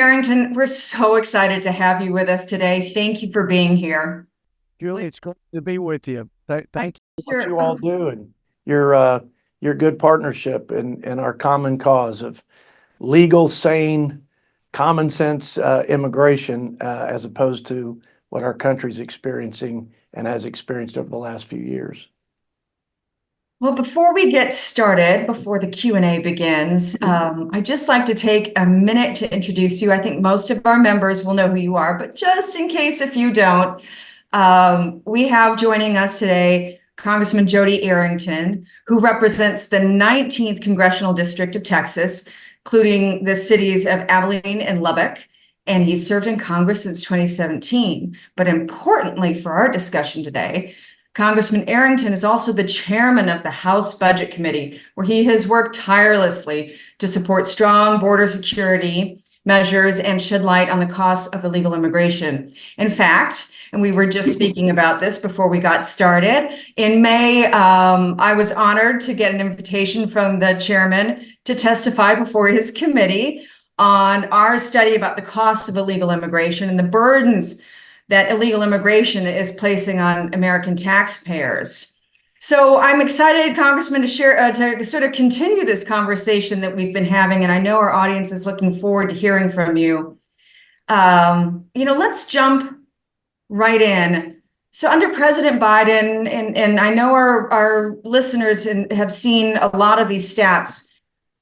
Arrington, we're so excited to have you with us today. Thank you for being here. Julie, it's great to be with you. Thank you for what Sure. you all do and your good partnership in our common cause of legal, sane, common sense immigration, as opposed to what our country's experiencing and has experienced over the last few years. Well, before we get started, before the Q&A begins, I'd just like to take a minute to introduce you. I think most of our members will know who you are, but just in case if you don't, we have joining us today Congressman Jodey Arrington, who represents the 19th Congressional District of Texas, including the cities of Abilene and Lubbock, and he's served in Congress since 2017. But importantly for our discussion today, Congressman Arrington is also the chairman of the House Budget Committee, where he has worked tirelessly to support strong border security measures and shed light on the costs of illegal immigration. In fact, and we were just speaking about this before we got started, in May, I was honored to get an invitation from the chairman to testify before his committee on our study about the costs of illegal immigration and the burdens that illegal immigration is placing on American taxpayers. So I'm excited, Congressman, to share, to sort of continue this conversation that we've been having, and I know our audience is looking forward to hearing from you. Let's jump right in. So under President Biden, and I know our listeners have seen a lot of these stats,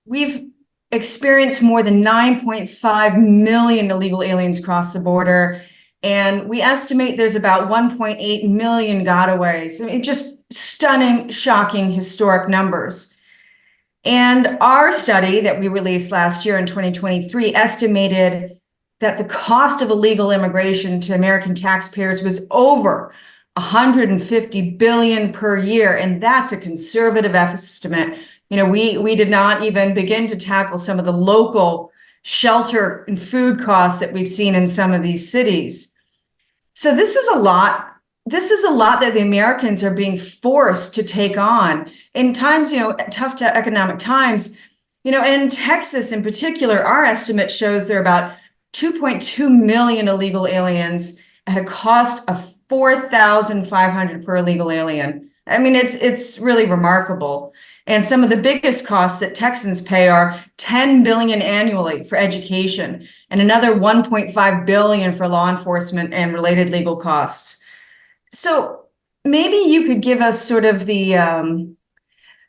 we've experienced more than 9.5 million illegal aliens cross the border. And we estimate there's about 1.8 million gotaways. I mean, just stunning, shocking, historic numbers. And our study that we released last year in 2023 estimated that the cost of illegal immigration to American taxpayers was over 150 billion per year. And that's a conservative estimate. We did not even begin to tackle some of the local shelter and food costs that we've seen in some of these cities. So this is a lot. This is a lot that the Americans are being forced to take on in times, tough economic times, and in Texas in particular, our estimate shows there are about 2.2 million illegal aliens at a cost of $4,500 per illegal alien. I mean, it's really remarkable. And some of the biggest costs that Texans pay are $10 billion annually for education and another $1.5 billion for law enforcement and related legal costs. So maybe you could give us sort of the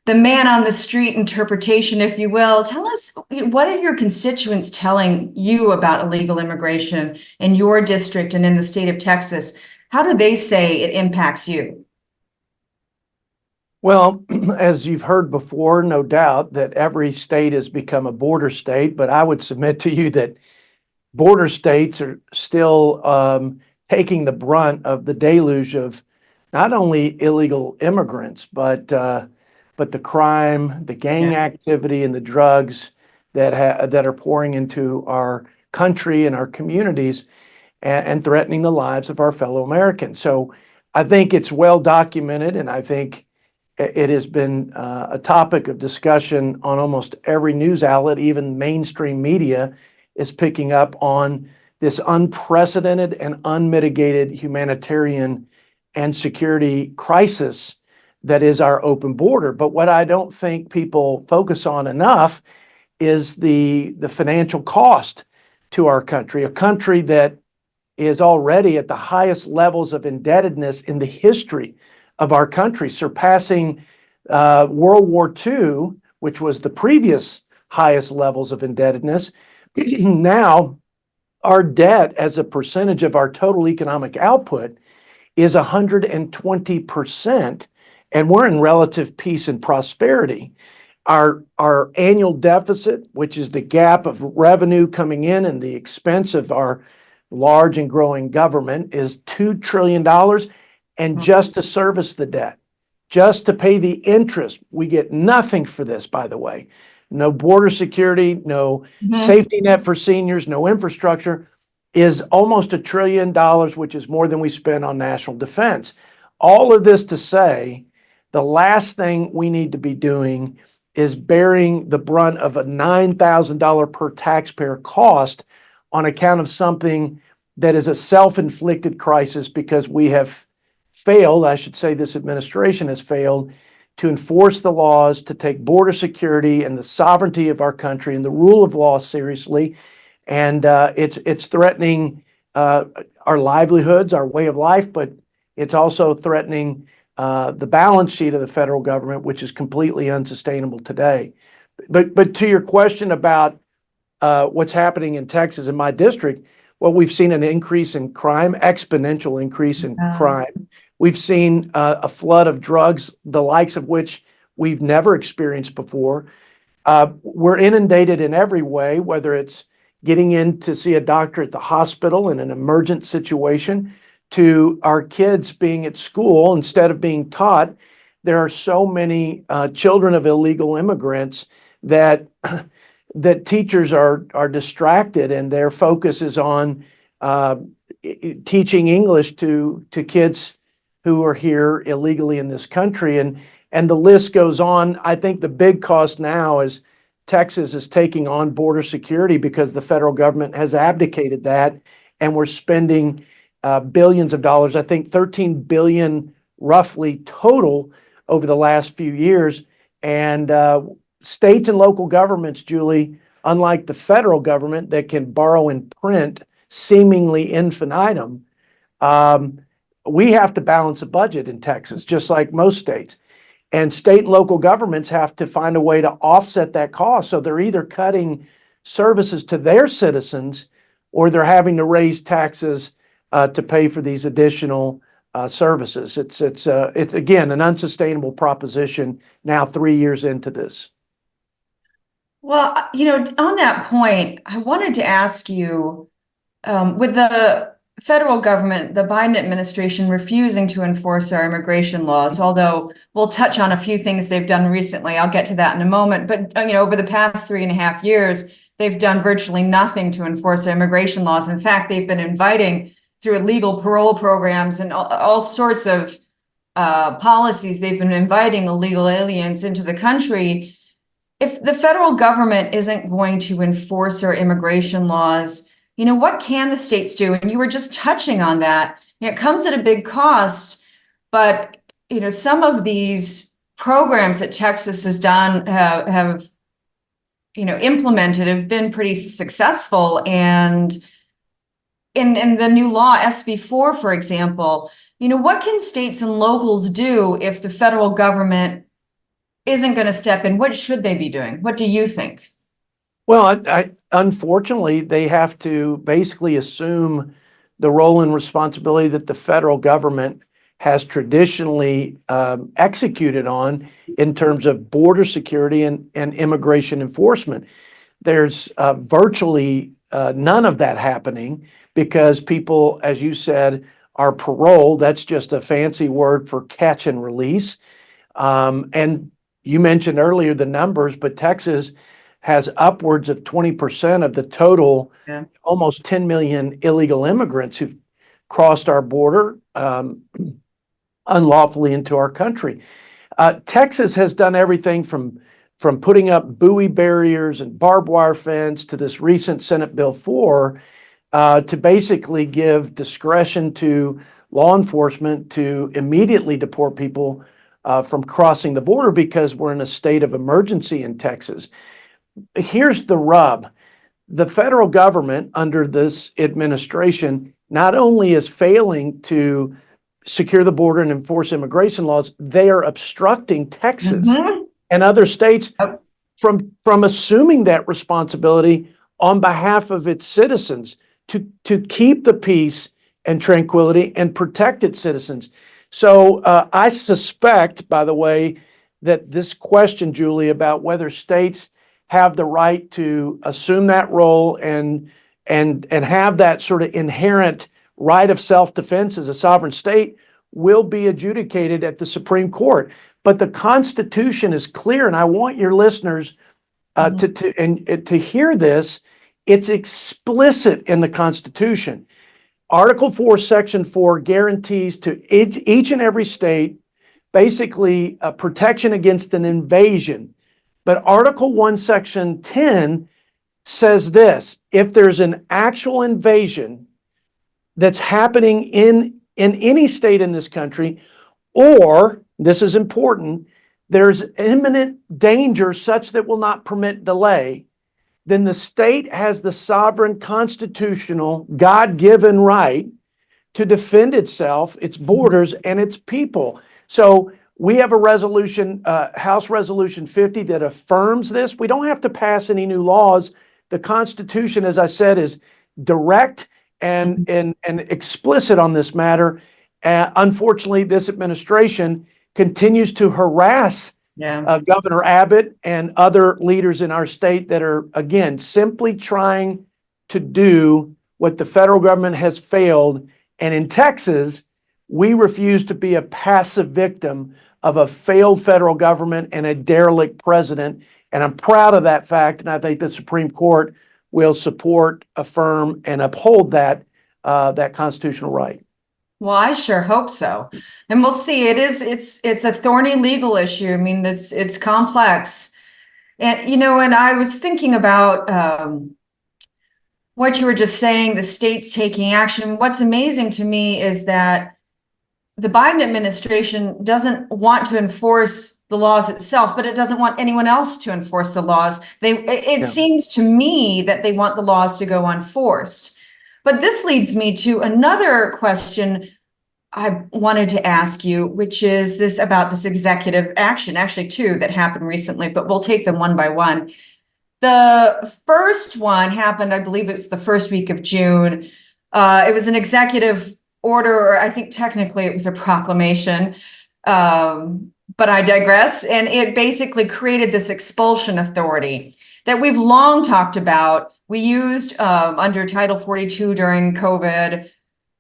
man on the street interpretation, if you will. Tell us, what are your constituents telling you about illegal immigration in your district and in the state of Texas? How do they say it impacts you? Well, as you've heard before, no doubt that every state has become a border state, but I would submit to you that border states are still taking the brunt of the deluge of not only illegal immigrants, but the crime, the gang activity, and the drugs that are pouring into our country and our communities and threatening the lives of our fellow Americans. So I think it's well documented, and I think it has been a topic of discussion on almost every news outlet. Even mainstream media is picking up on this unprecedented and unmitigated humanitarian and security crisis that is our open border. But what I don't think people focus on enough is the financial cost to our country, a country that is already at the highest levels of indebtedness in the history of our country, surpassing World War II, which was the previous highest levels of indebtedness. Now, our debt as a percentage of our total economic output is 120%, and we're in relative peace and prosperity. Our annual deficit, which is the gap of revenue coming in and the expense of our large and growing government, is $2 trillion. And just to service the debt, just to pay the interest, we get nothing for this, by the way. No border security, no safety net for seniors, no infrastructure, is almost $1 trillion, which is more than we spend on national defense. All of this to say, the last thing we need to be doing is bearing the brunt of a $9,000 per taxpayer cost on account of something that is a self-inflicted crisis because we have failed, I should say this administration has failed, to enforce the laws, to take border security and the sovereignty of our country and the rule of law seriously. And it's threatening our livelihoods, our way of life, but it's also threatening the balance sheet of the federal government, which is completely unsustainable today. But to your question about what's happening in Texas, in my district, well, we've seen an increase in crime, exponential increase in crime. We've seen a flood of drugs, the likes of which we've never experienced before. We're inundated in every way, whether it's getting in to see a doctor at the hospital in an emergent situation, to our kids being at school instead of being taught. There are so many children of illegal immigrants that that teachers are distracted and their focus is on teaching English to kids who are here illegally in this country. And the list goes on. I think the big cost now is Texas is taking on border security because the federal government has abdicated that, and we're spending billions of dollars, I think 13 billion roughly total over the last few years. And states and local governments, Julie, unlike the federal government that can borrow and print seemingly infinitum, we have to balance a budget in Texas, just like most states. And state and local governments have to find a way to offset that cost. So they're either cutting services to their citizens or they're having to raise taxes to pay for these additional services. It's again an unsustainable proposition now 3 years into this. Well, on that point, I wanted to ask you, with the federal government, the Biden administration refusing to enforce our immigration laws, although we'll touch on a few things they've done recently. I'll get to that in a moment. But, over the past 3.5 years, they've done virtually nothing to enforce our immigration laws. In fact, they've been inviting through illegal parole programs and all sorts of policies. They've been inviting illegal aliens into the country. If the federal government isn't going to enforce our immigration laws, what can the states do? And you were just touching on that. It comes at a big cost, but some of these programs that Texas has done have implemented have been pretty successful. And in the new law, SB4, for example, what can states and locals do if the federal government isn't going to step in? What should they be doing? What do you think? Well, unfortunately, they have to basically assume the role and responsibility that the federal government has traditionally executed on in terms of border security and immigration enforcement. There's virtually none of that happening because people, as you said, are paroled. That's just a fancy word for catch and release. And you mentioned earlier the numbers, but Texas has upwards of 20% of the total, almost 10 million illegal immigrants who've crossed our border unlawfully into our country. Texas has done everything from putting up buoy barriers and barbed wire fence to this recent Senate Bill 4 to basically give discretion to law enforcement to immediately deport people from crossing the border because we're in a state of emergency in Texas. Here's the rub. The federal government under this administration not only is failing to secure the border and enforce immigration laws, they are obstructing Texas and other states from assuming that responsibility on behalf of its citizens to keep the peace and tranquility and protect its citizens. So I suspect, by the way, that this question, Julie, about whether states have the right to assume that role and have that sort of inherent right of self-defense as a sovereign state will be adjudicated at the Supreme Court. But the Constitution is clear, and I want your listeners to hear this. It's explicit in the Constitution. Article 4, Section 4 guarantees to each and every state basically protection against an invasion. But Article 1, Section 10 says this: if there's an actual invasion that's happening in any state in this country, or, this is important, there's imminent danger such that will not permit delay, then the state has the sovereign, constitutional, God-given right to defend itself, its borders, and its people. So we have a resolution, House Resolution 50, that affirms this. We don't have to pass any new laws. The Constitution, as I said, is direct and explicit on this matter. Unfortunately, this administration continues to harass Governor Abbott and other leaders in our state that are, again, simply trying to do what the federal government has failed. And in Texas, we refuse to be a passive victim of a failed federal government and a derelict president. And I'm proud of that fact. And I think the Supreme Court will support, affirm, and uphold that constitutional right. Well, I sure hope so. And we'll see. It's a thorny legal issue. I mean, it's complex. And, and I was thinking about what you were just saying, the states taking action. What's amazing to me is that the Biden administration doesn't want to enforce the laws itself, but it doesn't want anyone else to enforce the laws. It seems to me that they want the laws to go unenforced. But this leads me to another question I wanted to ask you, which is this executive action, actually two that happened recently, but we'll take them one by one. The first one happened, I believe it's the first week of June. It was an executive order, or I think technically it was a proclamation, but I digress. And it basically created this expulsion authority that we've long talked about. We used under Title 42 during COVID.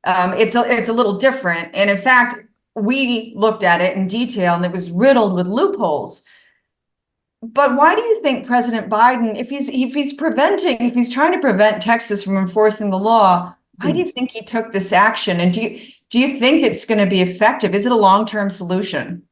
It's a little different. And in fact, we looked at it in detail and it was riddled with loopholes. But why do you think President Biden, if he's trying to prevent Texas from enforcing the law, why do you think he took this action? And do you think it's going to be effective? Is it a long-term solution?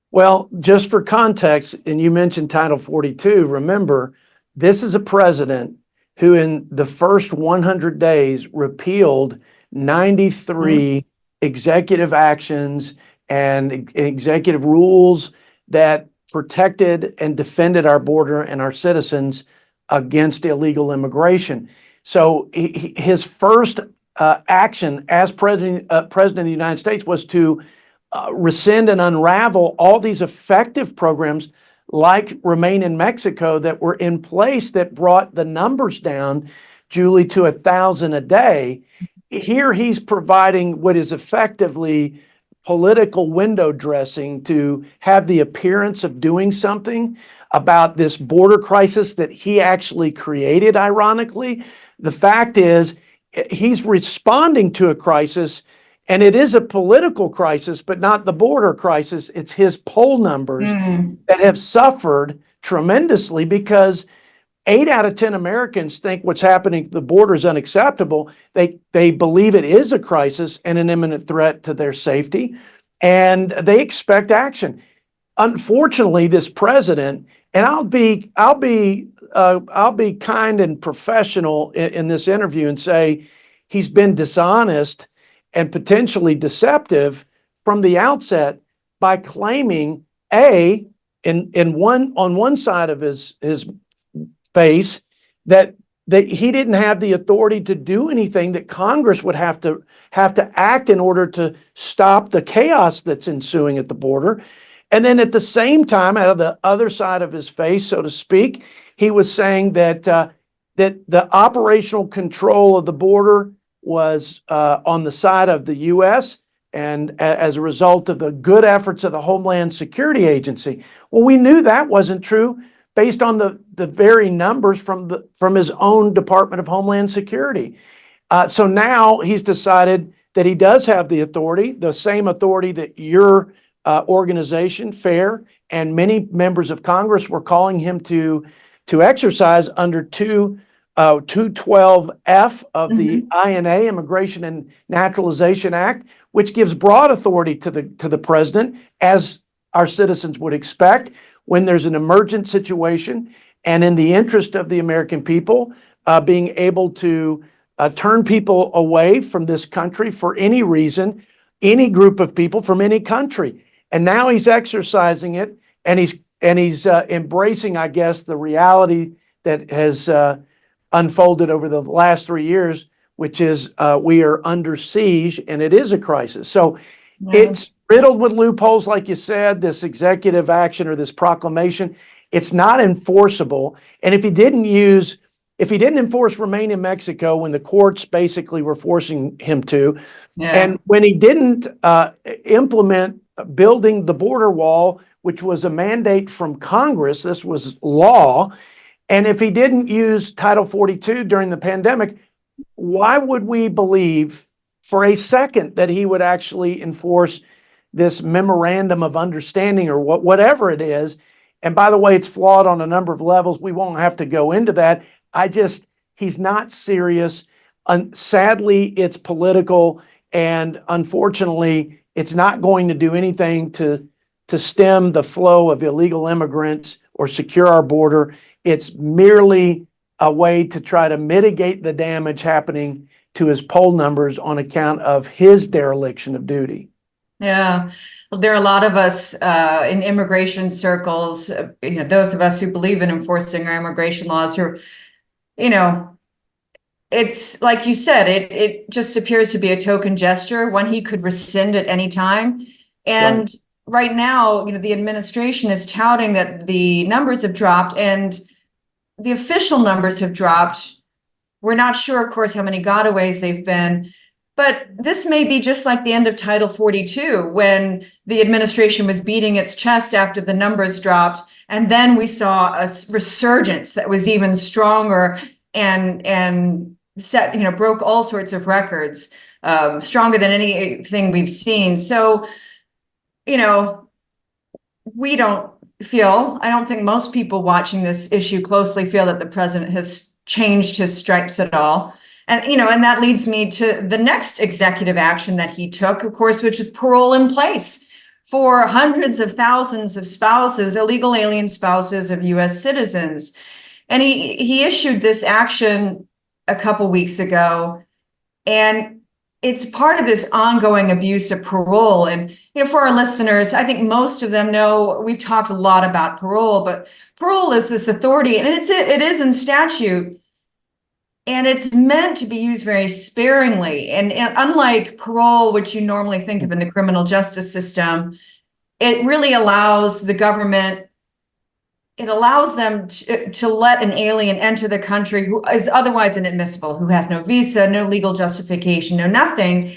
Well, just for context, and you mentioned Title 42, remember, this is a president who in the first 100 days repealed 93 executive actions and executive rules that protected and defended our border and our citizens against illegal immigration. So his first action as president of the United States was to rescind and unravel all these effective programs like Remain in Mexico that were in place that brought the numbers down, Julie, to 1,000 a day. Here he's providing what is effectively political window dressing to have the appearance of doing something about this border crisis that he actually created, ironically. The fact is, he's responding to a crisis, and it is a political crisis, but not the border crisis. It's his poll numbers that have suffered tremendously because 8 out of 10 Americans think what's happening at the border is unacceptable. They believe it is a crisis and an imminent threat to their safety, and they expect action. Unfortunately, this president, and I'll be kind and professional in this interview and say he's been dishonest and potentially deceptive from the outset by claiming on one side of his face that he didn't have the authority to do anything, that Congress would have to act in order to stop the chaos that's ensuing at the border. And then at the same time, out of the other side of his face, so to speak, he was saying that the operational control of the border was on the side of the U.S. and as a result of the good efforts of the Homeland Security Agency. Well, we knew that wasn't true based on the very numbers from his own Department of Homeland Security. So now he's decided that he does have the authority, the same authority that your organization, FAIR, and many members of Congress were calling him to exercise under 212F of the INA, Immigration and Naturalization Act, which gives broad authority to the president, as our citizens would expect, when there's an emergent situation and in the interest of the American people, being able to turn people away from this country for any reason, any group of people from any country. And now he's exercising it, and he's embracing, I guess, the reality that has unfolded over the last 3 years, which is we are under siege, and it is a crisis. So it's riddled with loopholes, like you said, this executive action or this proclamation. It's not enforceable. And if he didn't enforce remain in Mexico when the courts basically were forcing him to, and when he didn't implement building the border wall, which was a mandate from Congress, this was law, and if he didn't use Title 42 during the pandemic, why would we believe for a second that he would actually enforce this memorandum of understanding or whatever it is? And by the way, it's flawed on a number of levels. We won't have to go into that. He's not serious. Sadly, it's political, and unfortunately, it's not going to do anything to stem the flow of illegal immigrants or secure our border. It's merely a way to try to mitigate the damage happening to his poll numbers on account of his dereliction of duty. Yeah. Well, there are a lot of us in immigration circles, those of us who believe in enforcing our immigration laws who, it's like you said, it just appears to be a token gesture, one he could rescind at any time. And right now, the administration is touting that the numbers have dropped and the official numbers have dropped. We're not sure, of course, how many gotaways they've been, but this may be just like the end of Title 42, when the administration was beating its chest after the numbers dropped. And then we saw a resurgence that was even stronger and broke all sorts of records, stronger than anything we've seen. So, I don't think most people watching this issue closely feel that the president has changed his stripes at all. And, and that leads me to the next executive action that he took, of course, which is parole in place for hundreds of thousands of spouses, illegal alien spouses of U.S. citizens. And he issued this action a couple weeks ago, and it's part of this ongoing abuse of parole. And, for our listeners, I think most of them know we've talked a lot about parole, but parole is this authority, and it is in statute, and it's meant to be used very sparingly. And unlike parole, which you normally think of in the criminal justice system, it really allows the government, it allows them to let an alien enter the country who is otherwise inadmissible, who has no visa, no legal justification, no nothing.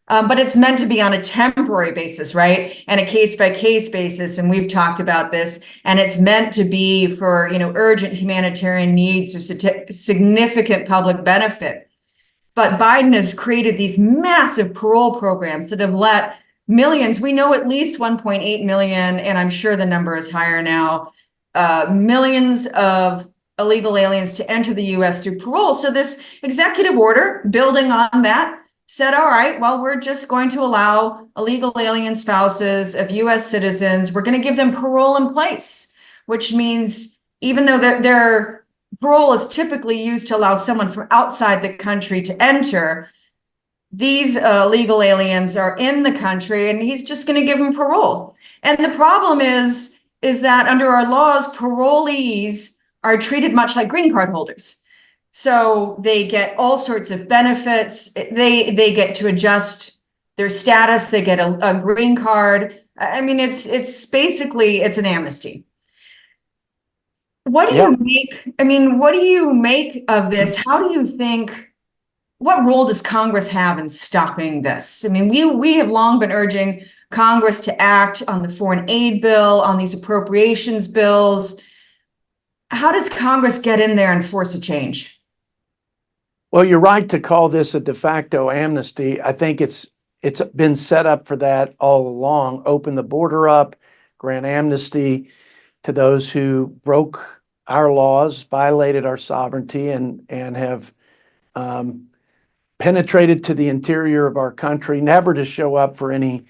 But it's meant to be on a temporary basis, right? And a case-by-case basis. And we've talked about this. And it's meant to be for, urgent humanitarian needs or significant public benefit. But Biden has created these massive parole programs that have let millions, we know at least 1.8 million, and I'm sure the number is higher now, millions of illegal aliens to enter the U.S. through parole. So this executive order, building on that, said, all right, well, we're just going to allow illegal alien spouses of U.S. citizens, we're going to give them parole in place, which means even though their parole is typically used to allow someone from outside the country to enter, these legal aliens are in the country, and he's just going to give them parole. And the problem is that under our laws, parolees are treated much like green card holders. So they get all sorts of benefits. They get to adjust their status. They get a green card. I mean, it's basically an amnesty. What do you make? I mean, what do you make of this? How do you think? What role does Congress have in stopping this? I mean, we have long been urging Congress to act on the foreign aid bill, on these appropriations bills. How does Congress get in there and force a change? Well, you're right to call this a de facto amnesty. I think it's been set up for that all along. Open the border up, grant amnesty to those who broke our laws, violated our sovereignty, and have penetrated to the interior of our country, never to show up for any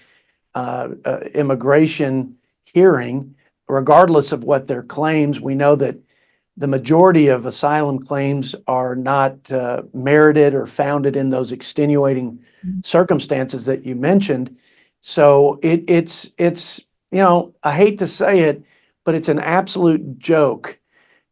immigration hearing, regardless of what their claims. We know that the majority of asylum claims are not merited or founded in those extenuating circumstances that you mentioned. So it's I hate to say it, but it's an absolute joke,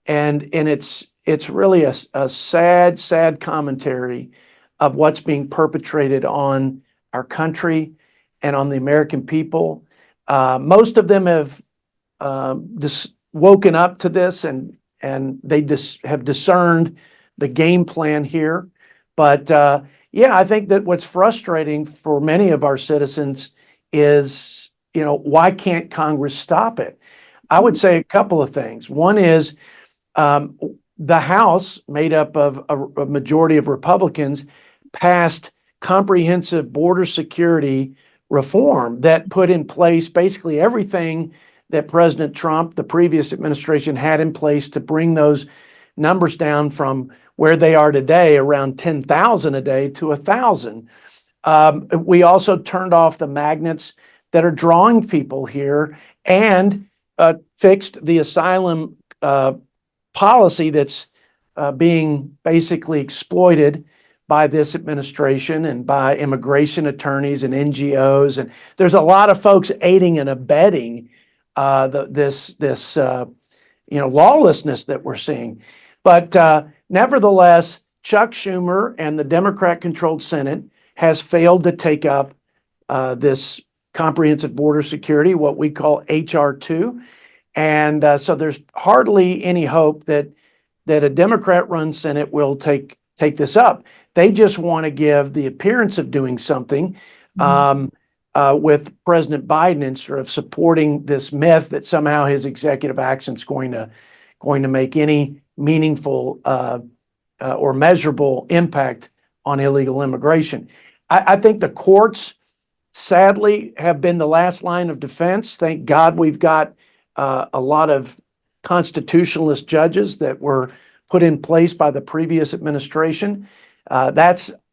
and it's really a sad commentary of what's being perpetrated on our country and on the American people. Most of them have just woken up to this, and they just have discerned the game plan here. But yeah, I think that what's frustrating for many of our citizens is, why can't Congress stop it? I would say a couple of things. One is the House, made up of a majority of Republicans, passed comprehensive border security reform that put in place basically everything that President Trump, the previous administration, had in place to bring those numbers down from where they are today, around 10,000 a day, to 1,000. We also turned off the magnets that are drawing people here, and fixed the asylum policy that's being basically exploited by this administration and by immigration attorneys and NGOs. And there's a lot of folks aiding and abetting this lawlessness that we're seeing. But nevertheless, Chuck Schumer and the Democrat-controlled Senate has failed to take up this comprehensive border security, what we call HR 2. And so there's hardly any hope that a Democrat-run Senate will take this up. They just want to give the appearance of doing something with President Biden, instead of supporting this myth that somehow his executive action is going to make any meaningful or measurable impact on illegal immigration. I think the courts, sadly, have been the last line of defense. Thank God we've got a lot of constitutionalist judges that were put in place by the previous administration.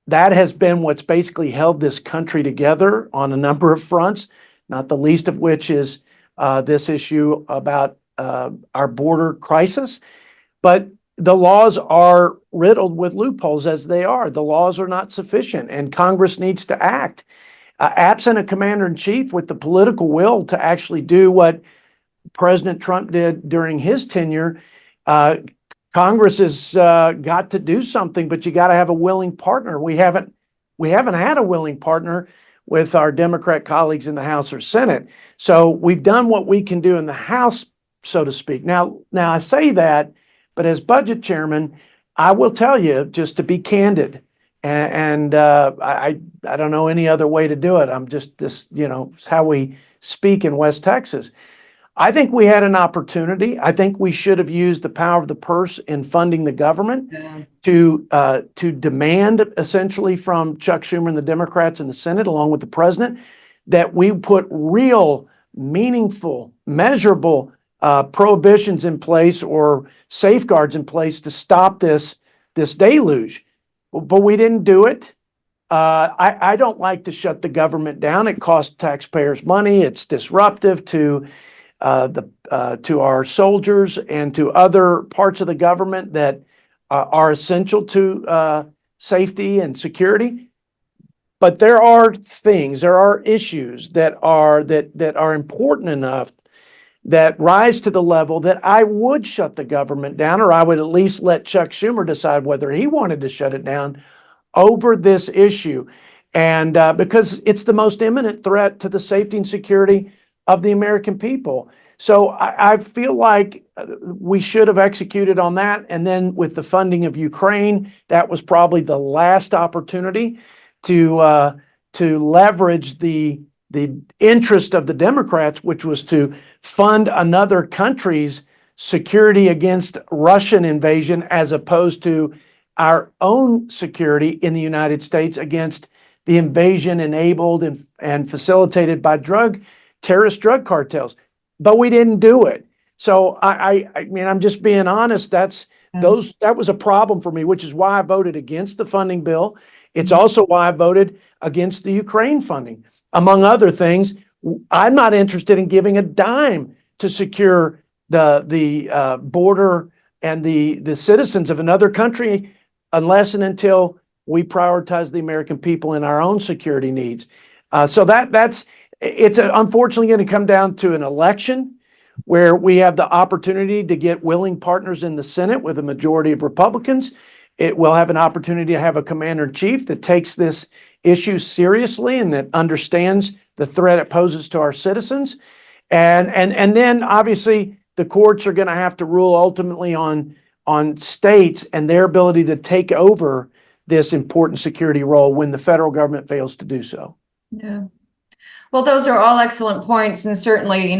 That has been what's basically held this country together on a number of fronts, not the least of which is this issue about our border crisis. But the laws are riddled with loopholes, as they are. The laws are not sufficient, and Congress needs to act. Absent a commander-in-chief with the political will to actually do what President Trump did during his tenure, Congress has got to do something, but you got to have a willing partner. We haven't had a willing partner with our Democrat colleagues in the House or Senate. So we've done what we can do in the House, so to speak. Now I say that, but as budget chairman, I will tell you, just to be candid, and I don't know any other way to do it. I'm just this, it's how we speak in West Texas. I think we had an opportunity. I think we should have used the power of the purse in funding the government to demand, essentially, from Chuck Schumer and the Democrats in the Senate, along with the president, that we put real, meaningful, measurable prohibitions in place or safeguards in place to stop this deluge. But we didn't do it. I don't like to shut the government down. It costs taxpayers money. It's disruptive to our soldiers and to other parts of the government that are essential to safety and security. But there are issues that are important enough that rise to the level that I would shut the government down, or I would at least let Chuck Schumer decide whether he wanted to shut it down over this issue. And because it's the most imminent threat to the safety and security of the American people. So I feel like we should have executed on that. And then with the funding of Ukraine, that was probably the last opportunity to leverage the interest of the Democrats, which was to fund another country's security against Russian invasion, as opposed to our own security in the United States against the invasion enabled and facilitated by terrorist drug cartels. But we didn't do it. So I mean, I'm just being honest. That was a problem for me, which is why I voted against the funding bill. It's also why I voted against the Ukraine funding. Among other things, I'm not interested in giving a dime to secure the border and the citizens of another country unless and until we prioritize the American people and our own security needs. So it's unfortunately going to come down to an election where we have the opportunity to get willing partners in the Senate with a majority of Republicans. It will have an opportunity to have a commander-in-chief that takes this issue seriously and that understands the threat it poses to our citizens. And then obviously the courts are going to have to rule ultimately on states and their ability to take over this important security role when the federal government fails to do so. Yeah. Well, those are all excellent points, and certainly,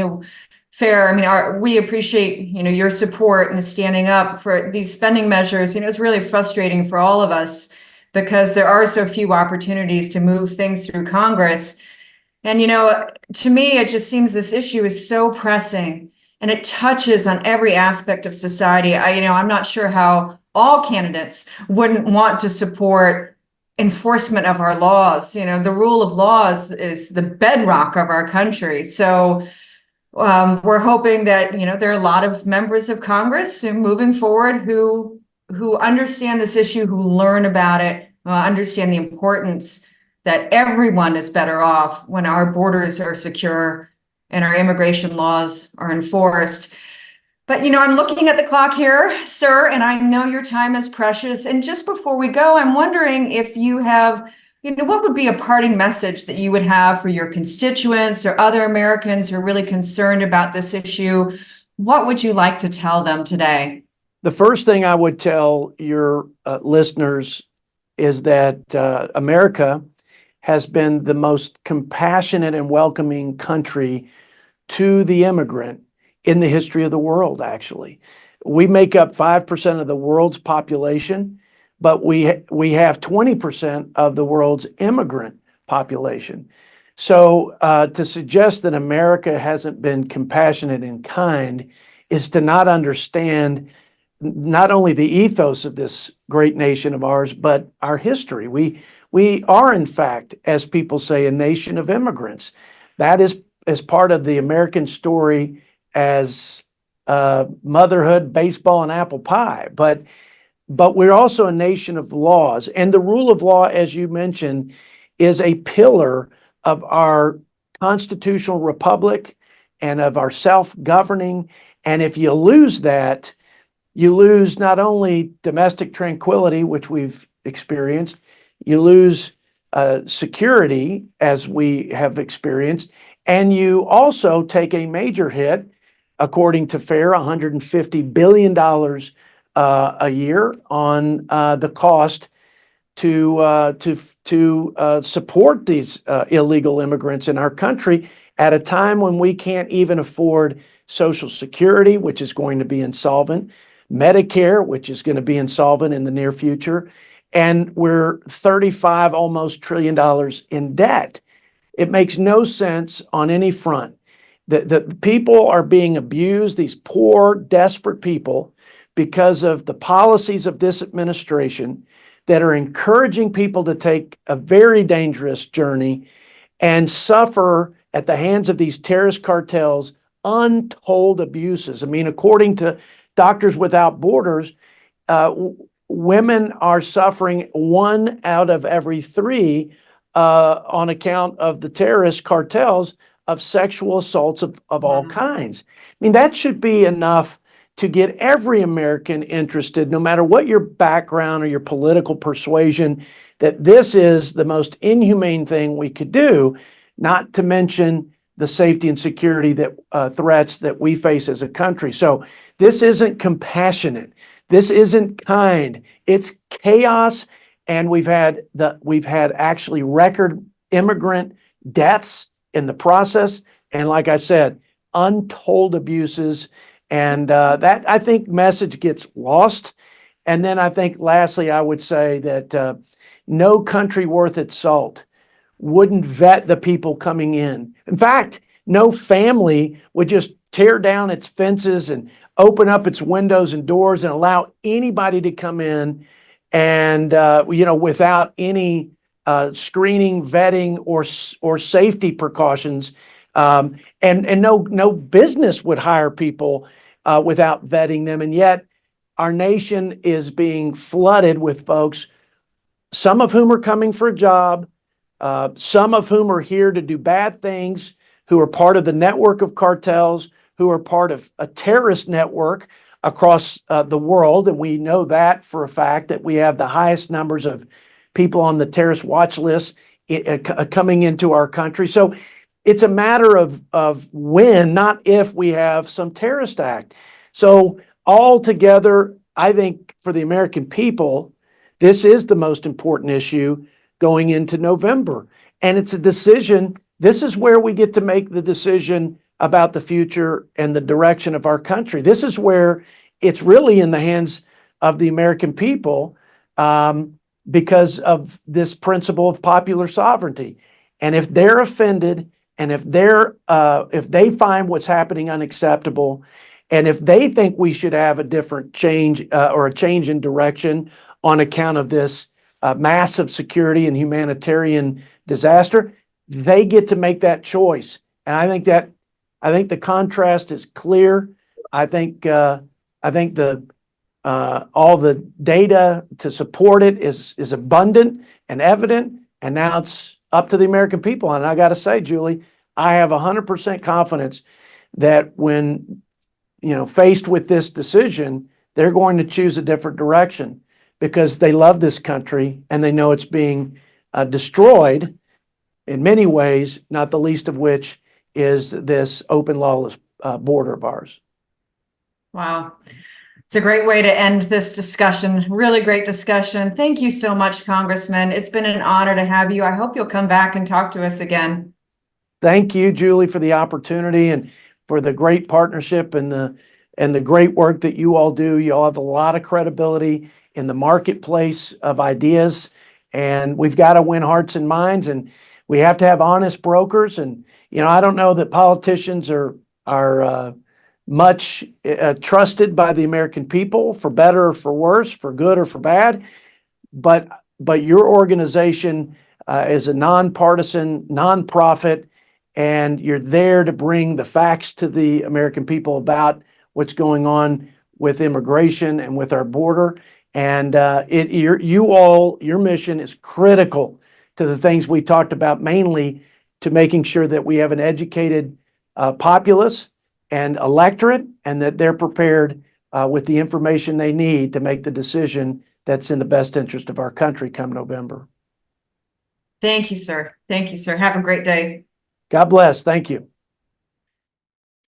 fair. I mean, we appreciate, your support and standing up for these spending measures. It's really frustrating for all of us because there are so few opportunities to move things through Congress. And, to me, it just seems this issue is so pressing and it touches on every aspect of society. I'm not sure how all candidates wouldn't want to support enforcement of our laws. The rule of laws is the bedrock of our country. So we're hoping that, there are a lot of members of Congress moving forward who understand this issue, who learn about it, understand the importance that everyone is better off when our borders are secure and our immigration laws are enforced. But, I'm looking at the clock here, sir, and I know your time is precious. And just before we go, I'm wondering if you have, what would be a parting message that you would have for your constituents or other Americans who are really concerned about this issue? What would you like to tell them today? The first thing I would tell your listeners is that America has been the most compassionate and welcoming country to the immigrant in the history of the world, actually. We make up 5% of the world's population, but we have 20% of the world's immigrant population. So to suggest that America hasn't been compassionate and kind is to not understand not only the ethos of this great nation of ours, but our history. We are, in fact, as people say, a nation of immigrants. That is as part of the American story as motherhood, baseball, and apple pie. But we're also a nation of laws. And the rule of law, as you mentioned, is a pillar of our constitutional republic and of our self-governing. And if you lose that, you lose not only domestic tranquility, which we've experienced, you lose security, as we have experienced, and you also take a major hit, according to FAIR, $150 billion a year on the cost to support these illegal immigrants in our country at a time when we can't even afford Social Security, which is going to be insolvent, Medicare, which is going to be insolvent in the near future, and we're $35 almost trillion in debt. It makes no sense on any front. The people are being abused, these poor, desperate people, because of the policies of this administration that are encouraging people to take a very dangerous journey and suffer at the hands of these terrorist cartels untold abuses. I mean, according to Doctors Without Borders, women are suffering 1 out of every 3 on account of the terrorist cartels of sexual assaults of all kinds. I mean, that should be enough to get every American interested, no matter what your background or your political persuasion, that this is the most inhumane thing we could do, not to mention the safety and security that threats that we face as a country. So this isn't compassionate. This isn't kind. It's chaos, and we've had actually record immigrant deaths in the process, and like I said, untold abuses. And that, I think, message gets lost. And then I think, lastly, I would say that no country worth its salt wouldn't vet the people coming in. In fact, no family would just tear down its fences and open up its windows and doors and allow anybody to come in and, without any screening, vetting, or safety precautions. And no business would hire people without vetting them. And yet our nation is being flooded with folks, some of whom are coming for a job, some of whom are here to do bad things, who are part of the network of cartels, who are part of a terrorist network across the world. And we know that for a fact, that we have the highest numbers of people on the terrorist watch list coming into our country. So it's a matter of when, not if, we have some terrorist act. So altogether, I think for the American people, this is the most important issue going into November. And it's a decision. This is where we get to make the decision about the future and the direction of our country. This is where it's really in the hands of the American people, because of this principle of popular sovereignty. And if they're offended, and if they find what's happening unacceptable, and if they think we should have a different change, or a change in direction on account of this massive security and humanitarian disaster, they get to make that choice. And I think the contrast is clear. I think all the data to support it is abundant and evident. And now it's up to the American people. And I got to say, Julie, I have 100% confidence that when, faced with this decision, they're going to choose a different direction, because they love this country and they know it's being destroyed in many ways, not the least of which is this open, lawless border of ours. Wow. It's a great way to end this discussion. Really great discussion. Thank you so much, Congressman. It's been an honor to have you. I hope you'll come back and talk to us again. Thank you, Julie, for the opportunity and for the great partnership and the great work that you all do. You all have a lot of credibility in the marketplace of ideas, and we've got to win hearts and minds, and we have to have honest brokers. And I don't know that politicians are much trusted by the American people, for better or for worse, for good or for bad. But your organization is a nonpartisan nonprofit, and you're there to bring the facts to the American people about what's going on with immigration and with our border. And your mission is critical to the things we talked about, mainly to making sure that we have an educated populace and electorate, and that they're prepared with the information they need to make the decision that's in the best interest of our country come November. Thank you, sir. Thank you, sir. Have a great day. God bless. Thank you.